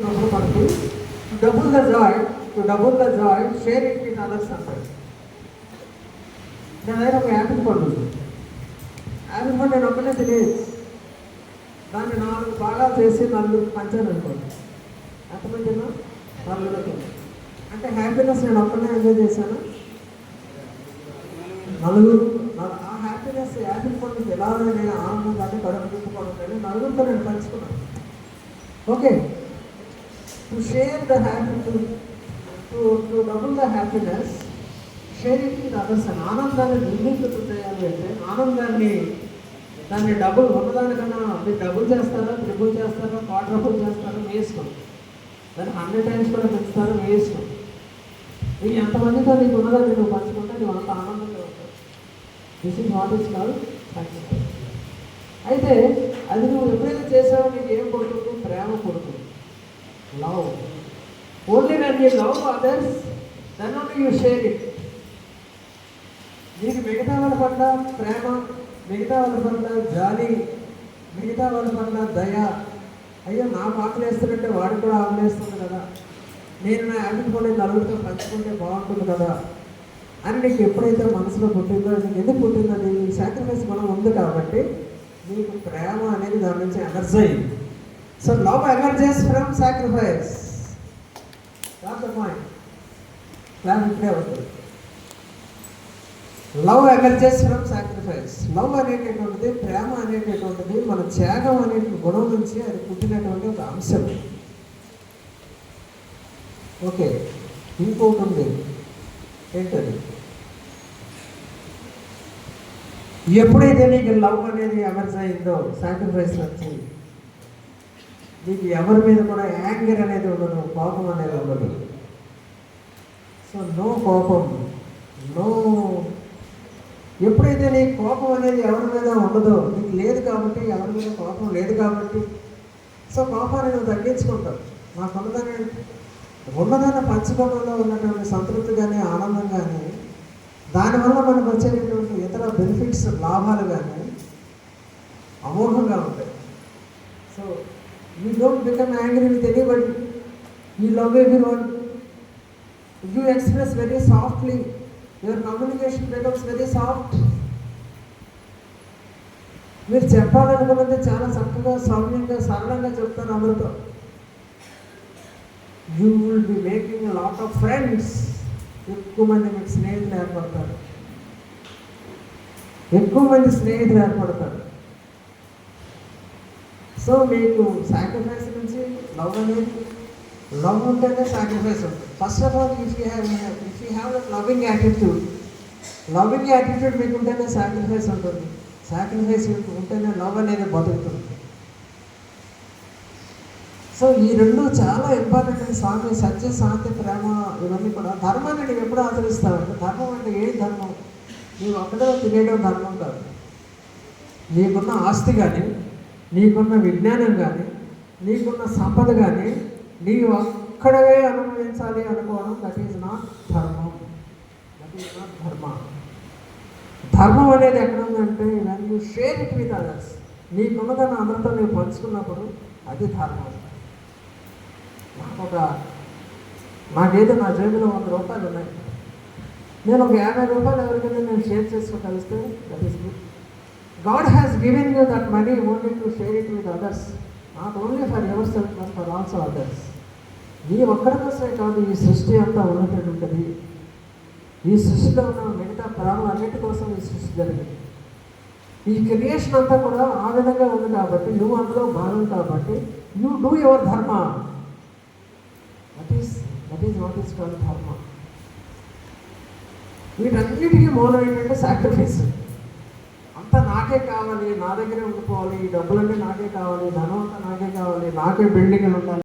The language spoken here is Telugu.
మనకి double the Joy share it with others అంటారు. నా దగ్గర ఒక యాపిల్ పండు ఉంది. యాపిల్ పండు నేను ఒక్కనే తినేది. దాన్ని 4 భాగాలు చేసి నలుగురికి పంచాను అనుకోండి. ఎంతమంది నలుగురికి. అంటే హ్యాపీనెస్ నేను ఒక్కనే ఎంజాయ్ చేశాను. నలుగురు ఆ హ్యాపీనెస్ యాపిల్ పండుగ ఎలా నేను ఆనందంగా కడుపు తిప్పుకోవడం కానీ నలుగురితో నేను పంచుకున్నాను. Okay, to share the happy to double the happiness, share it with others అని. ఆనందాన్ని నిర్మించడం చేయాలి అంటే దాన్ని డబుల్ ఉన్నదానికన్నా మీరు డబుల్ చేస్తారా, ట్రిపుల్ చేస్తారా, క్వాడ్రబుల్ చేస్తారా వేసుకోం. దాన్ని 100 times కూడా పెంచుతారా వేసుకోం. నువ్వు ఎంతమందితో నీకు ఉన్నదాన్ని నువ్వు పంచుకుంటే నువ్వు అంత ఆనందంగా ఉంటావు. This is what is called sacrifice. అయితే అది నువ్వు ఎప్పుడైతే చేసావో నీకు ఏం పుడుతుంది? ప్రేమ పుడుతుంది. Love. Only when you love others then only you share it. నీకు మిగతా వాళ్ళ పట్ల ప్రేమ, మిగతా వాళ్ళ పట్ల జాలి, మిగతా వాళ్ళ పట్ల దయ, అయ్యో నాకు ఆకలి వేస్తున్నట్టే వాడికి కూడా ఆకలి వేస్తుంది కదా, నేను నా యాపిల్ కూడా నలుగురితో పంచుకుంటే బాగుంటుంది కదా అని నీకు ఎప్పుడైతే మనసులో పుట్టిందో, నీకు ఎందుకు పుట్టిందో నీ సాక్రిఫైస్ మనం ఉంది కాబట్టి నీకు ప్రేమ అనేది దాని నుంచి ఎనర్జీ అయింది. So love emerges from sacrifice. That the point. Class ఇప్పుడే అవుతుంది. Love emerges from sacrifice. Love అనేటటువంటిది, ప్రేమ అనేటటువంటిది మన త్యాగం అనే గుణం నుంచి అది పుట్టినటువంటి ఒక అంశం. ఓకే, ఇంకోటి ఉంది. ఏంటది? ఎప్పుడైతే నీకు లవ్ అనేది ఎమర్జ్ అయిందో, సాక్రిఫైస్ వచ్చి నీకు ఎవరి మీద కూడా యాంగర్ అనేది ఉండదు, కోపం అనేది ఉండదు. సో నో కోపం, నో. ఎప్పుడైతే నీ కోపం అనేది ఎవరి మీద ఉండదో, నీకు లేదు కాబట్టి, ఎవరి మీద కోపం లేదు కాబట్టి, సో కోపాన్ని నువ్వు తగ్గించుకుంటావు. నాకు ఉన్నదాన్ని పంచుకోవడంలో ఉన్నటువంటి సంతృప్తి కానీ, ఆనందం కానీ, దానివల్ల మనకు వచ్చేటటువంటి ఇతర బెనిఫిట్స్, లాభాలు కానీ అమోఘంగా ఉంటాయి. So you don't become angry with anybody. You love everyone. You express very softly. Your communication becomes very soft. మీరు చెప్పాలనుకున్నది చాలా చక్కగా, సౌమ్యంగా, సరళంగా చెప్తారు అందరితో. You will be making a lot of friends. ఎక్కువ మంది మీకు స్నేహితులు ఏర్పడతారు. ఎక్కువ మంది స్నేహితులు ఏర్పడతారు. సో మీకు సాక్రిఫైస్ నుంచి లవ్ అనేది, లవ్ ఉంటేనే సాక్రిఫైస్ ఉంటుంది. First of all if you have that loving attitude మీకు ఉంటేనే సాక్రిఫైస్ ఉంటుంది. సాక్రిఫైస్ ఉంటేనే లవ్ అనేది బతుకుతుంది. సో ఈ రెండు చాలా ఇంపార్టెంట్ అండి. స్వామి, సత్య, శాంతి, ప్రేమ, ఇవన్నీ కూడా. ధర్మాన్ని నువ్వు ఎప్పుడు ఆచరిస్తావంటే, ధర్మం అంటే ఏ ధర్మం? నీవు అక్కడే తినేయడం ధర్మం కాదు. నీకున్న ఆస్తి కానీ, నీకున్న విజ్ఞానం కానీ, నీకున్న సంపద కానీ నీవు అక్కడే అనుభవించాలి అనుకోవడం, దట్ ఈజ్ నాట్ ధర్మం. That is not dharma. ధర్మం అనేది ఎక్కడ ఉందంటే, when you share it with others. నీకున్నదాన్ని అందరితో నువ్వు పంచుకున్నప్పుడు అది ధర్మం. నాకేదో నా జేబులో 100 రూపాయలు ఉన్నాయి, నేను ఒక 50 రూపాయలు ఎవరికైనా నేను షేర్ చేసుకోగలిస్తే that is good. God has given you that money only to share it with others, not only for yourself but for also others. నీ ఒక్కడి కోసమే కాదు ఈ సృష్టి అంతా ఉన్నటువంటి. ఈ సృష్టిలో ఉన్న మిగతా ప్రాణులు అన్నిటి కోసం ఈ సృష్టి జరిగింది. ఈ క్రియేషన్ అంతా కూడా ఆ విధంగా ఉంది కాబట్టి, నువ్వు అందులో భాగం కాబట్టి, యూ డూ యువర్ ధర్మ. That is what is called ధర్మ. వీటన్నిటికీ మూలం ఏంటంటే సాక్రిఫైస్. అంతా నాకే కావాలి, నా దగ్గరే ఉండిపోవాలి, ఈ డబ్బులన్నీ నాకే కావాలి, ధనం అంతా నాకే కావాలి, నాకే బిల్డింగ్లు ఉండాలి.